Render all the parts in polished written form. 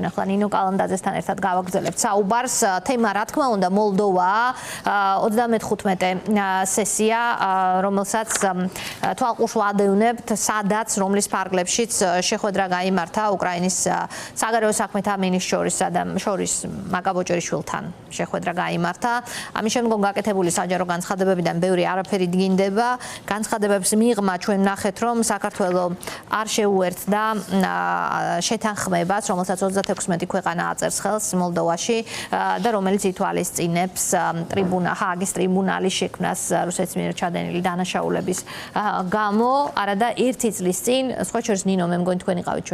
ჩვენ ახლა ნინო კალანდაძესთან ერთად გავაგრძელებთ საუბარს. თემა რა თქმა უნდა მოლდოვაა. 35 სესია, რომელსაც თვალყურს ვადევნებთ, სადაც რომლის ფარგლებშიც შეხვედრა გაიმართა უკრაინის საგარეო საქმეთა მინისტრს შორის მაგაბოჭერიშვილთან შეხვედრა გაიმართა. ამის შემდგომ გაკეთებული საჯარო განცხადებებიდან ბევრი არაფერი დგინდება. განცხადებებს მიღმა ჩვენ ვნახეთ, რომ საქართველო არ შეუერთდა შეთანხმებას, რომელსაც 36 ქვეყანა აწერს ხელს მოლდოვაში და რომელიც ითვალისწინებს ჰააგის ტრიბუნალის შექმნას რუსეთის მიერ ჩადენილი დანაშაულების გამო. არადა ერთი წლის წინ, სხვა შორის ნინო, მე მგონი თქვენ იყავით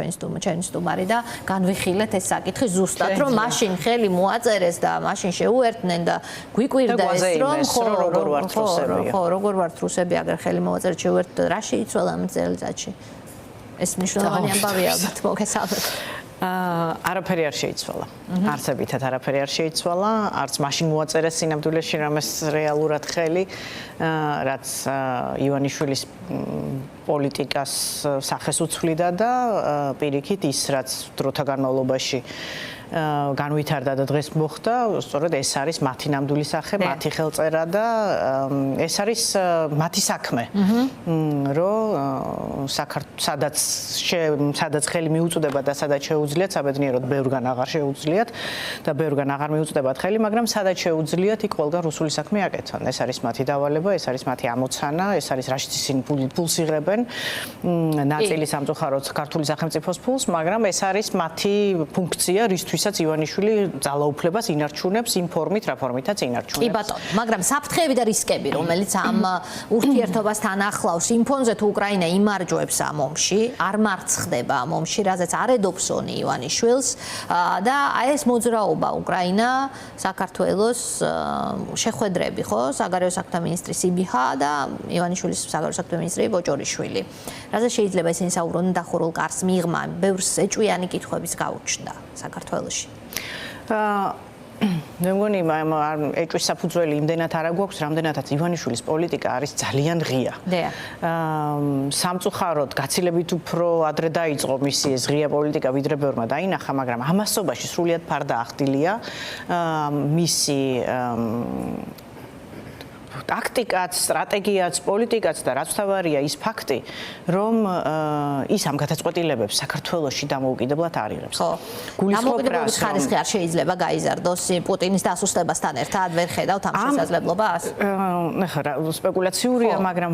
ჩვენი სტუმარი და განვიხილეთ ეს საკითხი ზუსტად, რომ მაშინ ხელი მოაწერეს და მაშინ შეუერთდნენ და გვიკვირდა ეს, რომ როგორ ვართ რუსები, აგერ ხელი მოაწერეთ შეუერთდა, რა შეიცვალა ამ წელიწადში? ეს მნიშვნელოვანი ამბავია, ალბათ მოგესალმებით. არაფერი არ შეიცვალა. არსებითად არაფერი არ შეიცვალა, არც მაშინ მოაწერეს სინამდვილეში რამეს რეალურად ხელი, რაც ივანიშვილის პოლიტიკას სახეს უცვლიდა და პირიქით ის, რაც დროთა განმავლობაში განვითარდა და დღეს მოხდა, სწორედ ეს არის მათი ნამდვილი სახე, მათი ხელწერა და ეს არის მათი საქმე, რომ სადაც ხელი მიუწვდება და სადაც შეუძლიათ, საბედნიეროდ ბევრგან აღარ შეუძლიათ და ბევრგან აღარ მიუწვდებათ ხელი, მაგრამ სადაც შეუძლიათ, იქ ყველგან რუსული საქმე აკეთონ. ეს არის მათი დავალება, ეს არის მათი ამოცანა, ეს არის რაშიც ისინი ფულს იღებენ, ნაწილი სამწუხაროდ ქართული სახელმწიფოს ფულს, მაგრამ ეს არის მათი ფუნქცია, რისთვის ივანიშვილი ძალაუფლებას ინარჩუნებს იმ ფორმით, რა ფორმითაც ინარჩუნებს. კი ბატონო, მაგრამ საფრთხეები და რისკები, რომელიც ამ ურთიერთობასთან ახლავს იმ ფონზე, თუ უკრაინა იმარჯვებს ამ ომში, არ მარცხდება ამ ომში, რაზეც არ ედოფსონი ივანიშვილს და აი ეს მოძრაობა უკრაინა, საქართველოს შეხვედრები, ხო, საგარეო საქმეთა მინისტრი სიბიჰა და ივანიშვილის საგარეო საქმეთა მინისტრი ბოჭორიშვილი. რაზე შეიძლება ისინი საუბრობენ დახურულ კარს მიღმა, ბევრს ეჭვიანი კითხვების გაუჩნდა საქართველოში. მე მგონი ეჭვის საფუძველი იმდენად არ აგვაქვს, რამდენადაც ივანიშვილის პოლიტიკა არის ძალიან ღია. სამწუხაროდ გაცილებით უფრო ადრე დაიწყო მისი ეს ღია პოლიტიკა, ვიდრე ბევრმა დაინახა, მაგრამ ამასობაში სრულიად ფარდაახდილია მისი ტაქტიკაც, სტრატეგიაც, პოლიტიკაც და რაც თავარია ის ფაქტი, რომ ის ამ გადაწყვეტილებებს საქართველოში დამოუკიდებლად არ იღებს. დამოუკიდებლობის ხარისხი არ შეიძლება გაიზარდოს პუტინის დასუსტებასთან ერთად, ვერ ხედავთ ამ შესაძლებლობას? ნახე, სპეკულაციურია, მაგრამ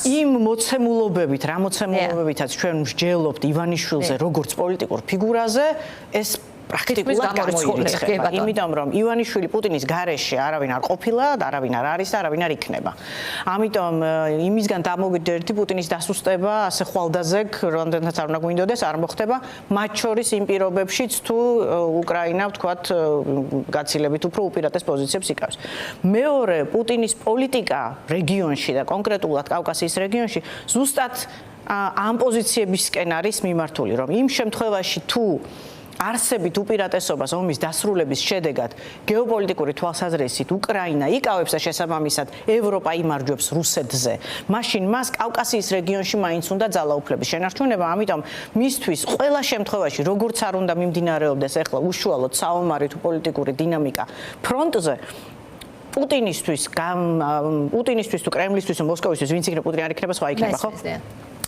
იმ მოცემულობებით, რა მოცემულობებითაც ჩვენ მსჯელობთ ივანიშვილზე როგორც პოლიტიკურ ფიგურაზე, ეს პრაქტიკულად გამოირიცხება. იმიტომ რომ ივანიშვილი პუტინის გარეშე არავინ არ ყოფილა, არავინ არ არის და არავინ არ იქნება. ამიტომ იმისგან დამოვიდე ერთი პუტინის დასუსტება, ასე ხვალდაზეგ, რამდენადაც არ უნდა გვინდოდეს, არ მოხდება, მათ შორის იმ პირობებშიც თუ უკრაინა, ვთქვათ, გაცილებით უფრო უპირატეს პოზიციებს იკავებს. მეორე, პუტინის პოლიტიკა რეგიონში და კონკრეტულად კავკასიის რეგიონში ზუსტად ამ პოზიციებისკენ არის მიმართული, რომ იმ შემთხვევაში თუ არსებით უპირატესობას ომის დასრულების შედეგად გეოპოლიტიკური თვალსაზრისით უკრაინა იკავებს და შესაბამისად ევროპა იმარჯვებს რუსეთზე, მაშინ მას კავკასიის რეგიონში მაინც უნდა ძალაუფლების შენარჩუნება, ამიტომ მისთვის ყველა შემთხვევაში, როგორც არ უნდა მიმდინარეობდეს ახლა უშუალოდ საომარი თუ პოლიტიკური დინამიკა ფრონტზე, პუტინისთვის თუ კრემლისთვის თუ მოსკოვისთვის, ვინც იქნება პუტინი არ იქნება, სხვა იქნება, ხო?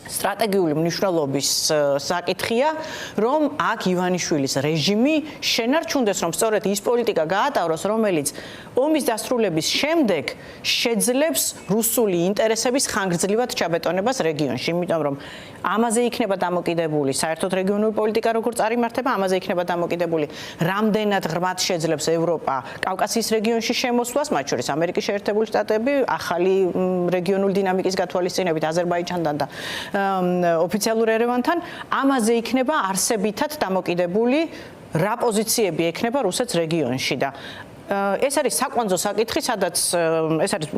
სტრატეგიული მნიშვნელობის საკითხია, რომ აქ ივანიშვილის რეჟიმი შენარჩუნდეს, რომ სწორედ ის პოლიტიკა გაატაროს, რომელიც ომის დასრულების შემდეგ შეძლებს რუსული ინტერესების ხანგრძლივად ჩაბეტონებას რეგიონში, იმიტომ რომ ამაზე იქნება დამოკიდებული საერთოდ რეგიონული პოლიტიკა, როგორც არ იმართება, ამაზე იქნება დამოკიდებული, რამდენად ღრმად შეძლებს ევროპა კავკასიის რეგიონში შემოსვლას, მათ შორის ამერიკის შეერთებული შტატები, ახალი რეგიონული დინამიკის გათვალისწინებით აზერბაიჯანთან და ოფიციალურ ერევანთან, ამაზე იქნება არსებითად დამოკიდებული რა პოზიციები ექნება რუსეთს რეგიონში და ეს არის საკვანძო საკითხი, სადაც ეს არის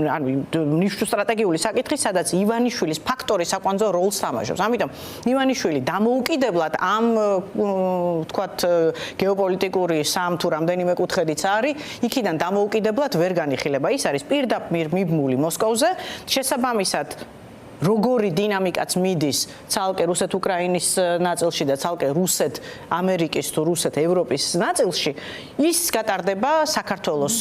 სტრატეგიული საკითხი, სადაც ივანიშვილის ფაქტორი საკვანძო როლს თამაშობს. ამიტომ ივანიშვილი დამოუკიდებლად ამ ვთქვათ გეოპოლიტიკური სამ თუ რამდენიმე კუთხედიც არის, იქიდან დამოუკიდებლად ვერ განიხილება. ის არის პირდაპირ მიბმული მოსკოვზე, შესაბამისად როგორი დინამიკაც მიდის ცალკე რუსეთ-უკრაინის ნაწილში და ცალკე რუსეთ-ამერიკის თუ რუსეთ-ევროპის ნაწილში, ის გატარდება საქართველოს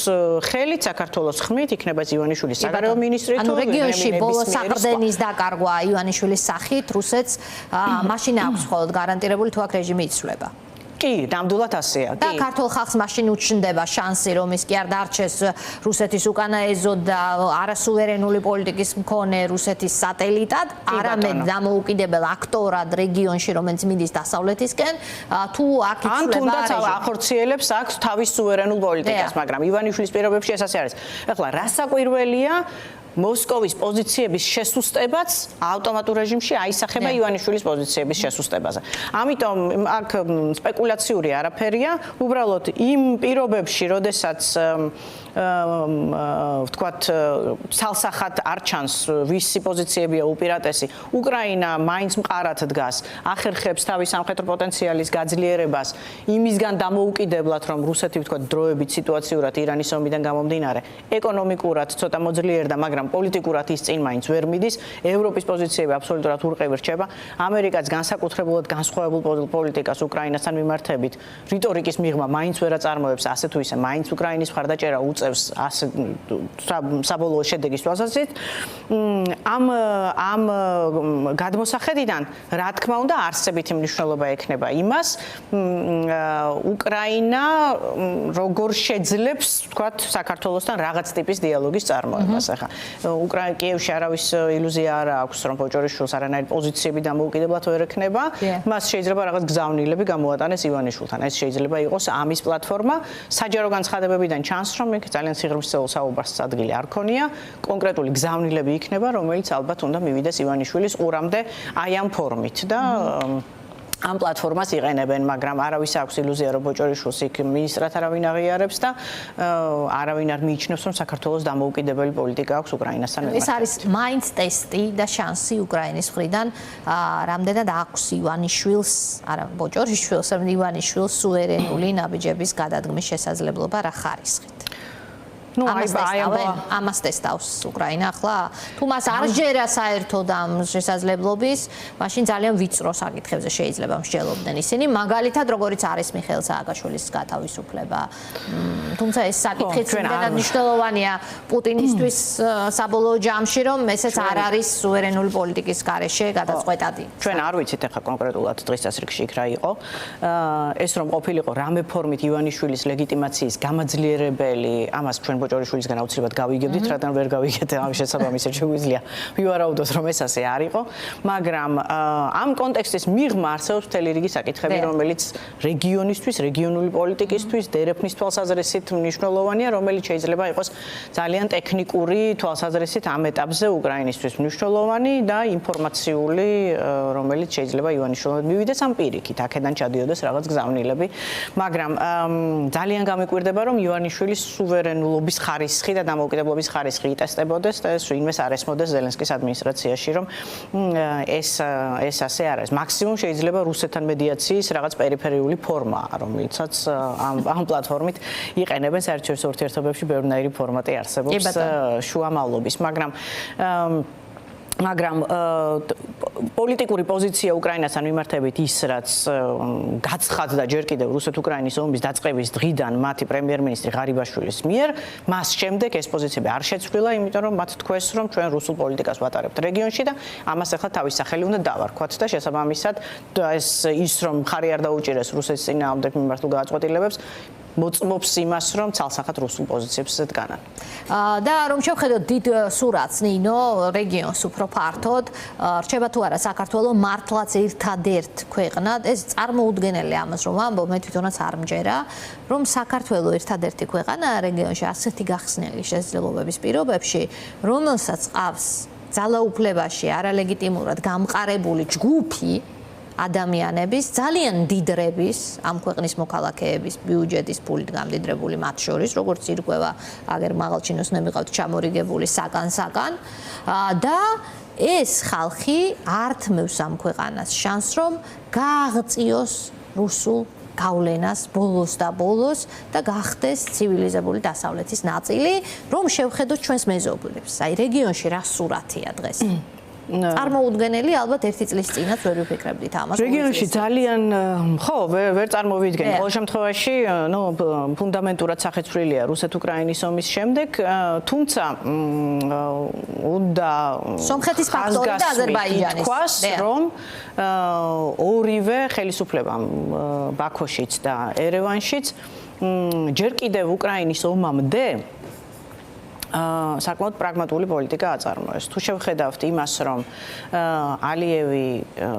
ხელით, საქართველოს ხმით, იქნება ივანიშვილის საგარეო მინისტრი თუ რეგიონში ბოლო საყრდენის დაკარგვა ივანიშვილის სახით რუსეთს მაშინ აქვს მხოლოდ გარანტირებული თუ აქ რეჟიმი იცვლება. კი, ნამდვილად ასეა. და ქართულ ხალხს მაშინ უჩნდება შანსი, რომ ის კი არ დარჩეს რუსეთის უკანა ეზოდ და არასუვერენული პოლიტიკის მქონე რუსეთის სატელიტად, არამედ დამოუკიდებელ აქტორად რეგიონში, რომელიც მიდის დასავლეთისკენ, თუ აქ იცვლება რეჟიმი. ან თუნდაც ახორციელებს აქ თავის სუვერენულ პოლიტიკას, მაგრამ ივანიშვილის პირობებში ეს ასე არის. ეხლა რასაკვირველია მოსკოვის პოზიციების შესუსტებაც ავტომატურ რეჟიმში აისახება ივანიშვილის პოზიციების შესუსტებაზე. ამიტომ აქ სპეკულაციური არაფერია, უბრალოდ იმ პირობებში, როდესაც ვთქვათ, ცალსახად არ ჩანს ვისი პოზიციებია უპირატესი, უკრაინა მაინც მყარად დგას, ახერხებს თავის სამხედრო პოტენციალის გაძლიერებას, იმისგან დამოუკიდებლად, რომ რუსეთი ვთქვათ, დროებით სიტუაციურად ირანის ომიდან გამომდინარე, ეკონომიკურად ცოტა მოძლიერდა, მაგრამ პოლიტიკურად ის წინ მაინც ვერ მიდის, ევროპის პოზიციები აბსოლუტურად ურყევი რჩება, ამერიკაც განსაკუთრებულად განსხვავებულ პოლიტიკას უკრაინასთან მიმართებით, რიტორიკის მიღმა მაინც ვერ აწარმოებს, ასე თუ ისე მაინც უკრაინის მხარდაჭერა უწევს ასე საბოლოო შედეგის თვალსაზრისით. ამ გადმოსახედიდან, რა თქმა უნდა, არსებითი მნიშვნელობა ექნება იმას, უკრაინა როგორ შეძლებს, ვთქვათ, საქართველოსთან რაღაც ტიპის დიალოგის წარმოებას. ახლა კიევში არავის ილუზია არ აქვს, რომ ბოჭორიშვილს არანაირი პოზიციები დამოუკიდებლად ვერ ექნება. მას შეიძლება რაღაც გზავნილები გამოატანეს ივანიშვილთან. ეს შეიძლება იყოს ამის პლატფორმა. საჯარო განცხადებებიდან ჩანს, რომ იქ ძალიან სიღრმისეულ საუბარს ადგილი არ ქონია. კონკრეტული გზავნილები იქნება, რომელიც ალბათ უნდა მივიდეს ივანიშვილის ყურამდე აი ამ ფორმით და ამ პლატფორმას იყენებენ, მაგრამ არავის აქვს ილუზია, რომ ბოჭორიშვილს იქ მინისტრად არავინ აღიარებს და არავინ არ მიიჩნევს, რომ საქართველოს დამოუკიდებელი პოლიტიკა აქვს უკრაინასთან მიმართებით. ეს არის მაინც ტესტი და შანსი უკრაინის მხრიდან, რამდენად აქვს ივანიშვილს, არა ბოჭორიშვილს, არამედ ივანიშვილს სუვერენული ნაბიჯების გადადგმის შესაძლებლობა რა ხარისხით. ამას ტესტავს უკრაინა ახლა. თუ მას არ ჯერა საერთოდ ამ შესაძლებლობის, მაშინ ძალიან ვიწრო საკითხებზე შეიძლება მსჯელობდნენ ისინი, მაგალითად, როგორიც არის მიხეილ სააკაშვილის გათავისუფლება. თუმცა ეს საკითხიც იმდენად მნიშვნელოვანია პუტინისთვის საბოლოო ჯამში, რომ ესეც არ არის სუვერენული პოლიტიკის გარეშე გადაწყვეტადი. ჩვენ არ ვიცით ახლა კონკრეტულად დღის წესრიგში იქ რა იყო. ეს რომ ყოფილიყო რამე ფორმით ივანიშვილის ლეგიტიმაციის გამაძლიერებელი, ამას ჩვენ ბოჭორიშვილისგან აუცილებლად გავიგებდით, რადგან ვერ გავიგეთ ამის შესაბამისად შეგვიძლია ვივარაუდოთ, რომ ეს ასე არ იყო, მაგრამ ამ კონტექსტის მიღმა არსებობს მთელი რიგი საკითხები, რომელიც რეგიონისთვის, რეგიონული პოლიტიკისთვის, დერეფნის თვალსაზრისით მნიშვნელოვანია, რომელიც შეიძლება იყოს ძალიან ტექნიკური თვალსაზრისით ამ ეტაპზე უკრაინისთვის მნიშვნელოვანი და ინფორმაციული, რომელიც შეიძლება ივანიშვილმა მივიდეს ამ პირიქით, აქედან ჩადიოდეს რაღაც გზავნილები, მაგრამ ძალიან გამიკვირდება, რომ ივანიშვილის სუვერენულობის ხარისხი და დამოუკიდებლობის ხარისხი იტესტებოდეს და ეს ვინმეს არ ესმოდეს ზელენსკის ადმინისტრაციაში, რომ ეს ასე არ არის. მაქსიმუმ შეიძლება რუსეთთან მედიაციის რაღაც პერიფერიული ფორმა, რომელიცაც ამ პლატფორმით იყენებენ საერთაშორისო ურთიერთობებში ბევრნაირი ფორმატი არსებობს შუამავლობის, მაგრამ პოლიტიკური პოზიცია უკრაინასთან მიმართებით ის, რაც გაცხადდა ჯერ კიდევ რუსეთ-უკრაინის ომის დაწყების დღიდან მათი პრემიერ-მინისტრი ღარიბაშვილის მიერ, მას შემდეგ ეს პოზიციები არ შეცვლილა, იმიტომ რომ მათ თქვეს, რომ ჩვენ რუსულ პოლიტიკას ვატარებთ რეგიონში და ამას ახლა თავის სახელი უნდა დავარქვათ და შესაბამისად ის რომ ხარი არ დაუჭირეს რუსეთის წინააღმდეგ მიმართულ გადაწყვეტილებებს მოწმობს იმას, რომ ცალსახად რუსულ პოზიციებზე დგანან. და რომ შევხედოთ დიდ სურათს ნინო რეგიონს უფრო ფართოდ, რჩება თუ არა საქართველოს მართლაც ერთადერთ ქვეყნად, ეს წარმოუდგენელი ამას რომ ამბობ, მე თვითონაც არ მჯერა, რომ საქართველოს ერთადერთი ქვეყანა რეგიონში ასეთი გახსნილი შესაძლებლობების პირობებში, რომელსაც ყავს ძალაუფლებაში არალეგიტიმურად გამყარებული ჯგუფი ადამიანების ძალიან დიდრების ამ ქვეყნის მოქალაქეების ბიუჯეტის ფულით გამდიდრებული მათ შორის როგორც ირკვევა აგერ მაღალჩინოსნები მიყავთ ჩამორიგებული საკან და ეს ხალხი ართმევს ამ ქვეყანას შანსს რომ გააღწიოს რუსულ გავლენას ბოლოს და ბოლოს და გახდეს ცივილიზებული დასავლეთის ნაწილი რომ შევხედოთ ჩვენს მეზობლებს აი რეგიონში რა სურათია დღეს წარმოუდგენელი ალბათ ერთი წლის წინაც ვერ ვიფიქრებდით ამას. რეგიონში ძალიან ხო ვერ წარმოვიდგენ. ყოველ შემთხვევაში, ფუნდამენტურად სახეცვლილია რუსეთ-უკრაინის ომის შემდეგ, თუმცა უნდა სომხეთის ფაქტორი და აზერბაიჯანის თქვას, რომ ორივე ხელისუფლებამ ბაქოშიც და ერევანშიც ჯერ კიდევ უკრაინის ომამდე საკმაოდ პრაგმატული პოლიტიკა აწარმოეს. თუ შევხედავთ იმას, რომ ალიევი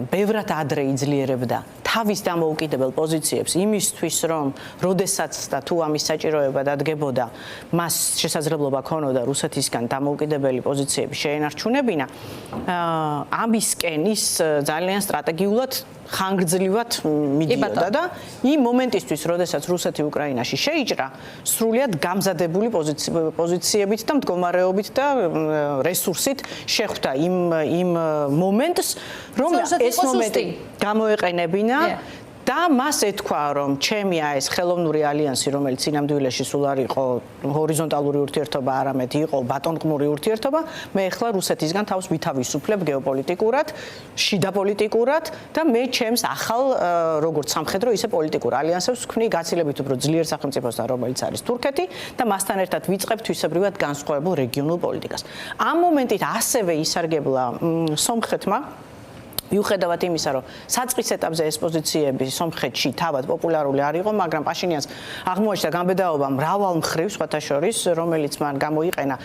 ბევრად ადრე იძლიერებდა თავის დამოუკიდებელ პოზიციებს იმისთვის, რომ როდესაც და თუ ამის საჭიროება დადგებოდა, მას შესაძლებლობა ჰქონოდა რუსეთისგან დამოუკიდებელი პოზიციები შეენარჩუნებინა, ამისკენ ის ძალიან სტრატეგიულად ხანგრძლივად მიდიოდა და იმ მომენტისთვის, როდესაც რუსეთი უკრაინაში შეიჭრა, სრულიად გამზადებული პოზიციებით და მდგომარეობით და რესურსით შეხვდა იმ მომენტს, რომ ეს მომენტი გამოეყენებინა და მას ეთქვა, რომ ჩემი ეს ხელოვნური ალიანსი, რომელიც სინამდვილეში სულ არ იყო ჰორიზონტალური ურთიერთობა, არამედ იყო ბატონყმური ურთიერთობა, მე ახლა რუსეთისგან თავს ვითავისუფლებ გეოპოლიტიკურად, შიდა პოლიტიკურად და მე ჩემს ახალ როგორც სამხედრო, ისე პოლიტიკურ ალიანსებს ვქმნი გაცილებით უფრო ძლიერ სახელმწიფოსთან, რომელიც არის თურქეთი და მასთან ერთად ვიწყებ თვისებრივად განსხვავებულ რეგიონულ პოლიტიკას. ამ მომენტით ასევე ისარგებლა სომხეთმა მიუხედავად იმისა, რომ საწყის ეტაპზე ეს პოზიციები სომხეთში თავად პოპულარული არ იყო, მაგრამ პაშინიანს აღმოაჩნდა გამბედაობა მრავალ მხრივ, სხვათა შორის, რომელიც მან გამოიყენა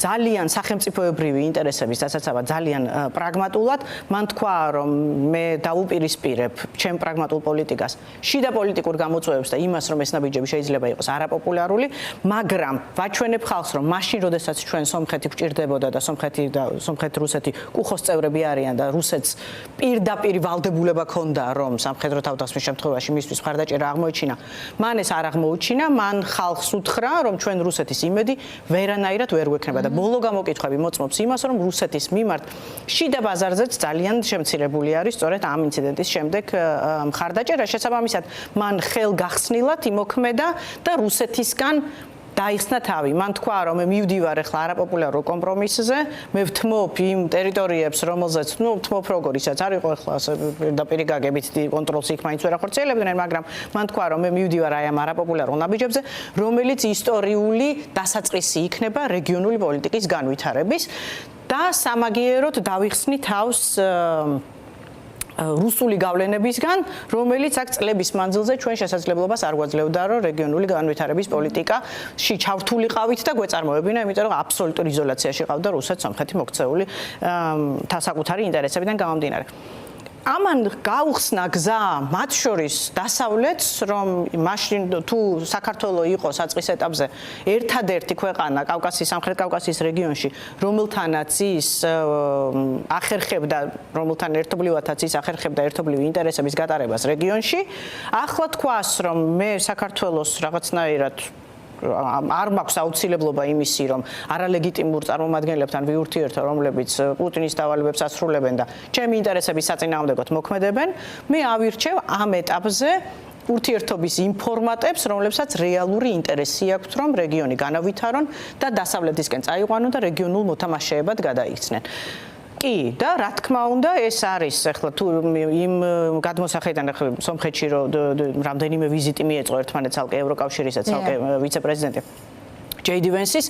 ძალიან სახელმწიფოებრივი ინტერესების დასაცავად, ძალიან პრაგმატულად. მან თქვა, რომ მე დაუპირისპირებ ჩემ პრაგმატულ პოლიტიკას შიდა პოლიტიკურ გამოწვევებს და იმას, რომ ეს ნაბიჯები შეიძლება იყოს არაპოპულარული, მაგრამ ვაჩვენებ ხალხს, რომ მაშინ, როდესაც ჩვენ სომხეთი გვჭირდებოდა და სომხეთ-რუსეთი კუხოს წევრები არიან და რუსეთს პირდაპირ ვალდებულება ქონდა, რომ სამხედრო თავდასხმის შემთხვევაში მისთვის მხარდაჭერა აღმოეჩინა. მან ეს არ აღმოუჩინა, მან ხალხს უთხრა, რომ ჩვენ რუსეთის იმედი ვერანაირად ვერ გვექნება და ბოლო გამოკითხვები მოწმობს იმას, რომ რუსეთის მიმართ შიდა ბაზარზეც ძალიან შემცირებული არის სწორედ ამ ინციდენტის შემდეგ მხარდაჭერა. შესაბამისად, მან ხელგახსნილად იმოქმედა და რუსეთისგან დაიხსნა თავი. მან თქვა, რომ მე მივდივარ ახლა არაპოპულარულ კომპრომისზე, მე ვთმობ იმ ტერიტორიებს, რომელზეც, ვთმობ როგორ ისაც არ იყო ახლა პირდაპირ გაგებით კონტროლს იქ მაინც ვერ ახორციელებდნენ, მაგრამ მან თქვა, რომ მე მივდივარ აი ამ არაპოპულარულ ნაბიჯებზე, რომელიც ისტორიული დასაწყისი იქნება რეგიონული პოლიტიკის განვითარების და სამაგიეროდ დავიხსნი თავს რუსული გავლენებისგან, რომელიც აქ წლების მანძილზე ჩვენ შესაძლებლობას არ გვაძლევდა, რომ რეგიონული განვითარების პოლიტიკაში ჩავთულიყავით და გვეწარმოებინა, იმიტომ რომ აბსოლუტურ იზოლაციაში ყავდა რუსეთ-სომხეთი მოქცეული საკუთარი ინტერესებიდან გამომდინარე. ამან გაუხსნა გზა მათ შორის დასავლეთს, რომ მაშინ თუ საქართველო იყო საწყის ეტაპზე ერთადერთი ქვეყანა სამხრეთ კავკასიის რეგიონში, რომელთანაც ის ახერხებდა, რომელთან ერთობლივადაც ის ახერხებდა ერთობლივი ინტერესების გატარებას რეგიონში, ახლა თქვას, რომ მე საქართველოს რაღაცნაირად არ მაქვს აუცილებლობა იმისი, რომ არალეგიტიმურ წარმომადგენლებთან ვიურთიერთო, რომლებიც პუტინის დავალებებს ასრულებენ და ჩემი ინტერესების საწინააღმდეგოდ მოქმედებენ, მე ავირჩევ ამ ეტაპზე ურთიერთობის იმ ფორმატებს, რომლებსაც რეალური ინტერესი აქვთ, რომ რეგიონი განავითარონ და დასავლეთისკენ წაიყვანონ და რეგიონულ მოთამაშეებად გადაიქცნენ. კი, და რა თქმა უნდა, ეს არის ახლა თუ იმ გადმოსახედიდან ახლა სომხეთში რამდენიმე ვიზიტი მიეწყო ერთმანეთს ცალკე ევროკავშირისა, ცალკე ვიცე-პრეზიდენტი ჯეიდი ვენსის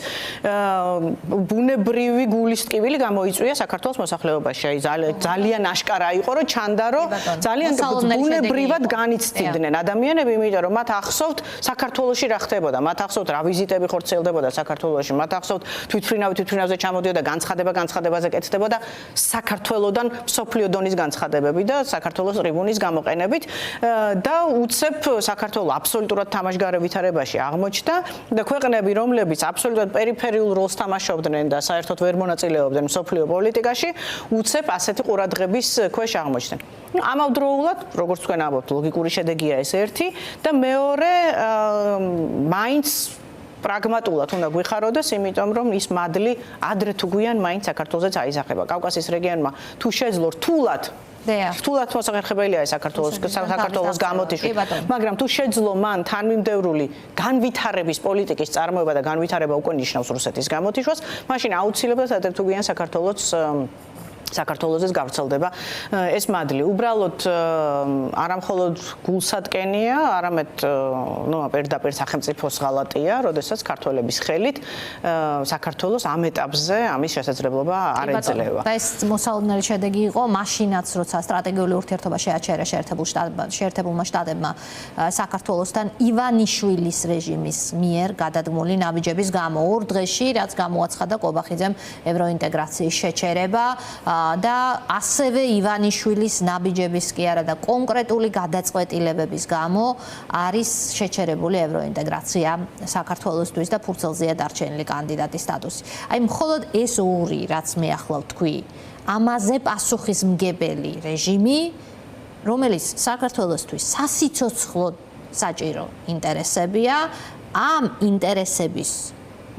ბუნებრივი გულისტკივილი გამოიწვია საქართველოს მოსახლეობაში. ძალიან აშკარა იყო, რომ ჩანდა, რომ ძალიან ბუნებრივად განიცდიდნენ ადამიანები, იმიტომ რომ მათ ახსოვთ საქართველოში რა ხდებოდა, მათ ახსოვთ რა ვიზიტები ხორციელდებოდა საქართველოში, მათ ახსოვთ თვითმფრინავზე ჩამოდიოდა განცხადებაზე კეთდებოდა საქართველოდან მსოფლიო დონის განცხადებები და საქართველოს ტრიბუნის გამოყენებით და უცებ საქართველო აბსოლუტურად თამაშგარე ვითარებაში აღმოჩნდა და ქვეყნები, რომლებიც აბსოლუტურად პერიფერიულ როლს თამაშობდნენ და საერთოდ ვერ მონაწილეობდნენ მსოფლიო პოლიტიკაში, უცებ ასეთი ყურადღების ქვეშ აღმოჩნდნენ. ამავდროულად, როგორც თქვენ ამბობთ, ლოგიკური შედეგია ეს ერთი და მეორე მაინც პრაგმატულად უნდა გვიხაროდეს, იმიტომ რომ ის მადლი ადრე თუ გვიან მაინც საქართველოსაც აისახება. კავკასიის რეგიონმა თუ შეძლო რთულად მოსახერხებელია საქართველოს გამოტიშვით, მაგრამ თუ შეძლო მან თანმიმდევრული განვითარების პოლიტიკის წარმოება და განვითარება უკვე ნიშნავს რუსეთის გამოტიშვას, მაშინ აუცილებლად ადრე თუ გვიან საქართველოს საქართველოსის გავრცელდება ეს მადლი. უბრალოდ არა მხოლოდ გულსატკენია, არამედ პირდაპირ სახელმწიფოს ღალატია, როდესაც ქართველების ხელით საქართველოს ამ ეტაპზე ამის შესაძლებლობა არ ეძლევა. და ეს მოსალოდნელი შედეგი იყო მაშინაც, როცა სტრატეგიული ურთიერთობა შეაჩერა შეერთებულმა შტატებმა საქართველოსთან ივანიშვილის რეჟიმის მიერ გადადგმული ნაბიჯების გამო. 2 დღეში, რაც გამოაცხადა კობახიძემ ევროინტეგრაციის შეჩერება და ასევე ივანიშვილის ნაბიჯების კი არა და კონკრეტული გადაწყვეტილებების გამო არის შეჩერებული ევროინტეგრაცია საქართველოსთვის და ფურცელზეა დარჩენილი კანდიდატის სტატუსი. აი მხოლოდ ეს ორი, რაც მე ახლა ვთქვი, ამაზე პასუხისმგებელი რეჟიმი, რომელიც საქართველოსთვის სასიცოცხლო საჭირო ინტერესებია, ამ ინტერესების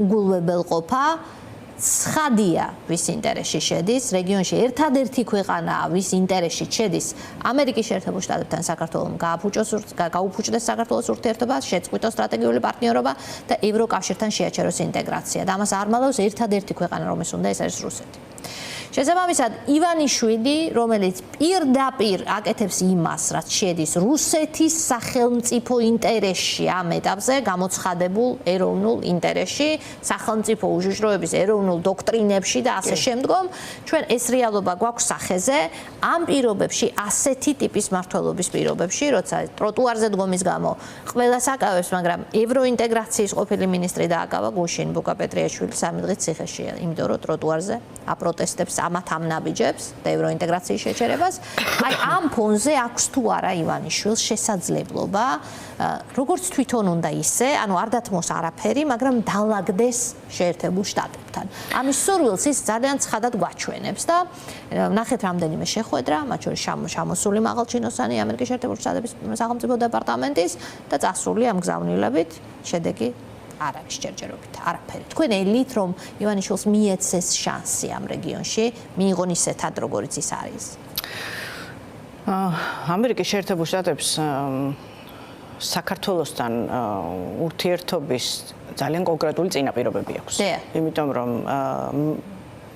უგულვებელყოფა ცხადია, ვის ინტერესში შედის, რეგიონში ერთადერთი ქვეყანაა, ვის ინტერესში შედის ამერიკის შეერთებულ შტატებთან საქართველოს გაუფუჭდეს საქართველოს ურთიერთობა, შეწყვიტოს სტრატეგიული პარტნიორობა და ევროკავშირთან შეაჩეროს ინტეგრაცია. და ამას არ მალავს ერთადერთი ქვეყანა, რომელიც უნდა ეს არის რუსეთი. შესაბამისად, ივანიშვილი, რომელიც პირდაპირ აკეთებს იმას, რაც შედის რუსეთის სახელმწიფო ინტერესში ამ ეტაპზე, გამოცხადებულ ეროვნულ ინტერესში, სახელმწიფო უშიშროების ეროვნულ დოქტრინებში და ასე შემდგომ, ჩვენ ეს რეალობა გვაქვს სახეზე, ამ პირობებში, ასეთი ტიპის მმართველობის პირობებში, როცა ტროტუარზე დგომის გამო ყველას აკავებს, მაგრამ ევროინტეგრაციის ყოფილი მინისტრი დააკავა გუშინ ბუკა პეტრიაშვილი 3 დღით ციხეში, იმიტომ რომ ტროტუარზე აპროტესტებს ამათ ამ ნაბიჯებს და ევროინტეგრაციის შეჩერებას. აი ამ ფონზე აქვს თუ არა ივანიშვილს შესაძლებლობა, როგორც თვითონ უნდა ისე, ანუ არ დათმოს არაფერი, მაგრამ დაალაგდეს შეერთებულ შტატებთან. ამის სურვილს ის ძალიან ცხადად გვაჩვენებს და ნახეთ რამდენიმე შეხვედრა, მათ შორის შემოსული მაღალჩინოსანი ამერიკის შეერთებულ შტატების სახელმწიფო დეპარტამენტის და წასული ამ გზავნილებით შედეგი არ არის ჯერჯერობით, არაფერი. თქვენ ელით, რომ ივანიშვილს მიეცეს შანსი ამ რეგიონში, მიიღონ ისეთად, როგორც ის არის? ამერიკის შეერთებულ შტატებს საქართველოსთან ურთიერთობის ძალიან კონკრეტული წინაპირობები აქვს. იმიტომ რომ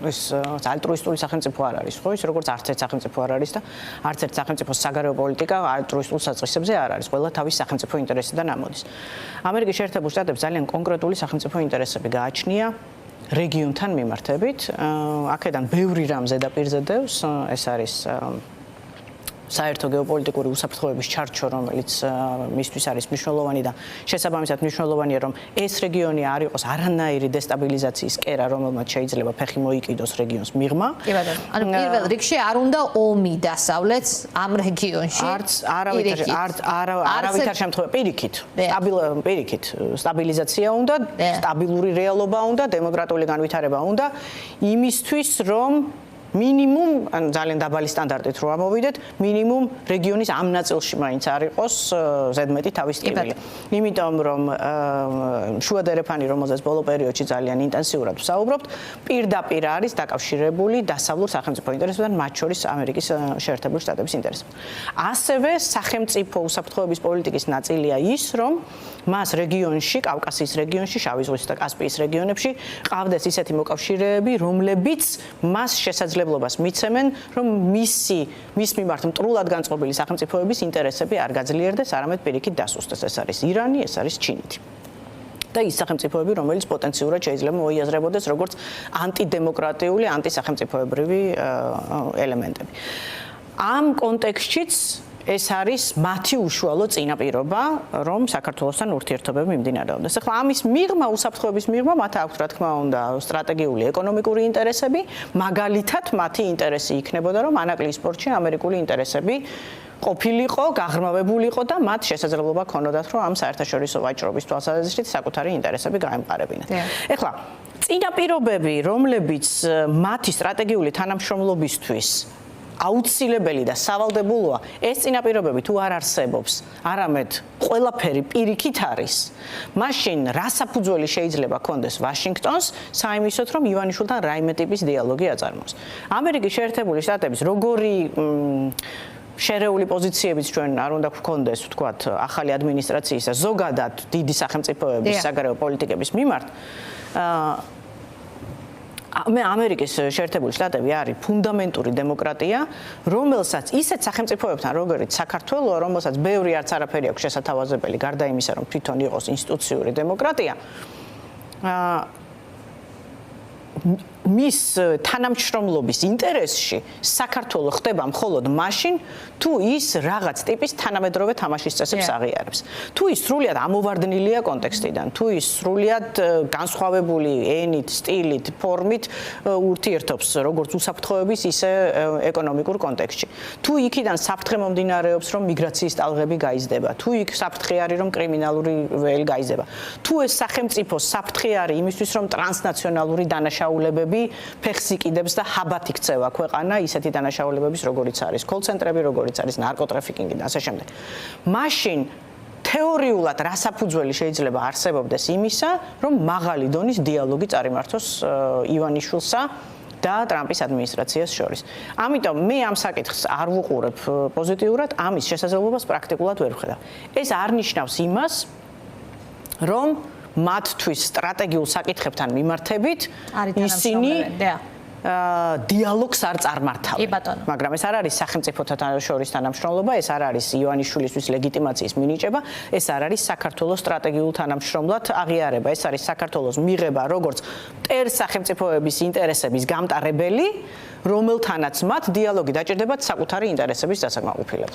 ეს ალტრუისტული სახელმწიფო არ არის, ხო? ის როგორც არც ერთ სახელმწიფო არ არის და არც ერთ სახელმწიფოს საგარეო პოლიტიკა ალტრუისტულ საწყისებზე არ არის. ყველა თავის სახელმწიფო ინტერესიდან ამოდის. ამერიკის შეერთებულ შტატებს ძალიან კონკრეტული სახელმწიფო ინტერესები გააჩნია რეგიონთან მიმართებით. აქედან ბევრი რამ ზედაპირზე დევს, ეს არის საერთო გეოპოლიტიკური უსაფრთხოების ჩარჩო, რომელიც მისთვის არის მნიშვნელოვანი და შესაბამისად მნიშვნელოვანია, რომ ეს რეგიონი არ იყოს არანაირი დესტაბილიზაციის კერა, რომელმაც შეიძლება ფეხი მოიკიდოს რეგიონს მიღმა. კი ბატონო. ანუ პირველ რიგში არ უნდა ომი დასავლეთს ამ რეგიონში. არავითარ შემთხვევაში პირიქით, სტაბილიზაცია უნდა, სტაბილური რეალობა უნდა, დემოკრატიული განვითარება უნდა, იმისთვის რომ მინიმუმ, ან ძალიან დაბალი სტანდარტით რო ამოვიდეთ, მინიმუმ რეგიონის ამ ნაწილში მაინც არ იყოს ზედმეტი თავის ტკივილი. იმიტომ რომ შუადერეფანი, რომელზეც ბოლო პერიოდში ძალიან ინტენსიურად ვსაუბრობთ, პირდაპირ არის დაკავშირებული დასავლურ სახელმწიფო ინტერესებთან, მათ შორის ამერიკის შეერთებული შტატების ინტერესებთან. ასევე სახელმწიფო უსაფრთხოების პოლიტიკის ნაწილია ის, რომ მას რეგიონში, კავკასიის რეგიონში, შავი ზღვის და კასპიის რეგიონებში ყავდეს ისეთი მოკავშირეები, რომლებიც მას შესაძლებლობას მიცემენ, რომ მის მიმართ მტრულად განწყობილი სახელმწიფოების ინტერესები არ გაძლიერდეს, არამედ პირიქით დასუსტდეს. ეს არის ირანი, ეს არის ჩინეთი. და ის სახელმწიფოები, რომელიც პოტენციურად შეიძლება მოიაზრებოდეს როგორც ანტიდემოკრატიული, ანტისახელმწიფოებრივი ელემენტები. ამ კონტექსტშიც ეს არის მათი უშუალო წინაპირობა, რომ საქართველოსთან ურთიერთობები მიმდინარეობდეს. ახლა ამის მიღმა, უსაფრთხოების მიღმა, მათ აქვს რა თქმა უნდა სტრატეგიული ეკონომიკური ინტერესები, მაგალითად მათი ინტერესი იქნებოდა, რომ ანაკლიის სპორტში ამერიკული ინტერესები ყოფილიყო, გაღრმავებულიყო და მათ შესაძლებლობა ქონოდათ, რომ ამ საერთაშორისო ვაჭრობის თვალსაზრისით საკუთარი ინტერესები გაემყარებინათ. ახლა წინაპირობები, რომლებიც მათი სტრატეგიული თანამშრომლობისთვის აუცილებელი და სავალდებულოა, ეს წინაპირობები თუ არ არსებობს, არამედ ყველაფერი პირიქით არის, მაშინ რა საფუძველი შეიძლება ქონდეს ვაშინგტონს საიმისოთ, რომ ივანიშვილთან რაიმე ტიპის დიალოგი აწარმოოს. ამერიკის შეერთებული შტატების როგორი შერეული პოზიციებიც ჩვენ არ უნდა გქონდეს, ვთქვათ, ახალი ადმინისტრაციის და ზოგადად დიდი სახელმწიფოების საგარეო პოლიტიკების მიმართ, მე ამერიკის შეერთებული შტატები არის ფუნდამენტური დემოკრატია, რომელსაც ისეთ სახელმწიფოებთან, როგორც საქართველო, რომელსაც ბევრი არც არაფერი აქვს შესათავაზებელი, გარდა იმისა, რომ თვითონ იყოს ინსტიტუციური დემოკრატია, მის თანამშრომლობის ინტერესში საქართველო ხდება მხოლოდ მაშინ, თუ ის რაღაც ტიპის თანამედროვე თამაშის წესებს აღიარებს. თუ ის სრულიად ამოვარდნილია კონტექსტიდან, თუ ის სრულიად განსხვავებული ენით, სტილით, ფორმით ურთიერთობს როგორც უსაფრთხოების, ისე ეკონომიკურ კონტექსტში. თუ იქიდან საფრთხე მომდინარეობს, რომ მიგრაციის ტალღები გაიზრდება, თუ იქ საფრთხე არის, რომ კრიმინალური ველი გაიზრდება, თუ ეს სახელმწიფო საფრთხე არის იმისთვის, რომ ტრანსნაციონალური დანაშაულებები ფეხს იკიდებს და ჰაბათ იქცევა ქვეყანა ისეთი დანაშაულებების როგორიც არის კოლ-ცენტრები, როგორიც არის ნარკოტრაფიკინგი და ასე შემდეგ. მაშინ თეორიულად რა საფუძველი შეიძლება არსებობდეს იმისა, რომ მაღალი დონის დიალოგი წარიმართოს ივანიშვილსა და ტრამპის ადმინისტრაციას შორის. ამიტომ მე ამ საკითხს არ ვუყურებ პოზიტიურად, ამის შესაძლებლობას პრაქტიკულად ვერ ვხედავ. ეს არ ნიშნავს იმას, რომ მათთვის სტრატეგიულ საკითხებთან მიმართებით ისინი დიალოგს არ წარმართავენ. მაგრამ ეს არ არის სახელმწიფოთა შორის თანამშრომლობა, ეს არ არის ივანიშვილისთვის ლეგიტიმაციის მინიჭება, ეს არ არის საქართველოს სტრატეგიულ თანამშრომლად აღიარება, ეს არის საქართველოს მიღება როგორც მტერ სახელმწიფოების ინტერესების გამტარებელი, რომელთანაც მათ დიალოგი დაჭირდებათ საკუთარი ინტერესების დასაკმაყოფილებლად.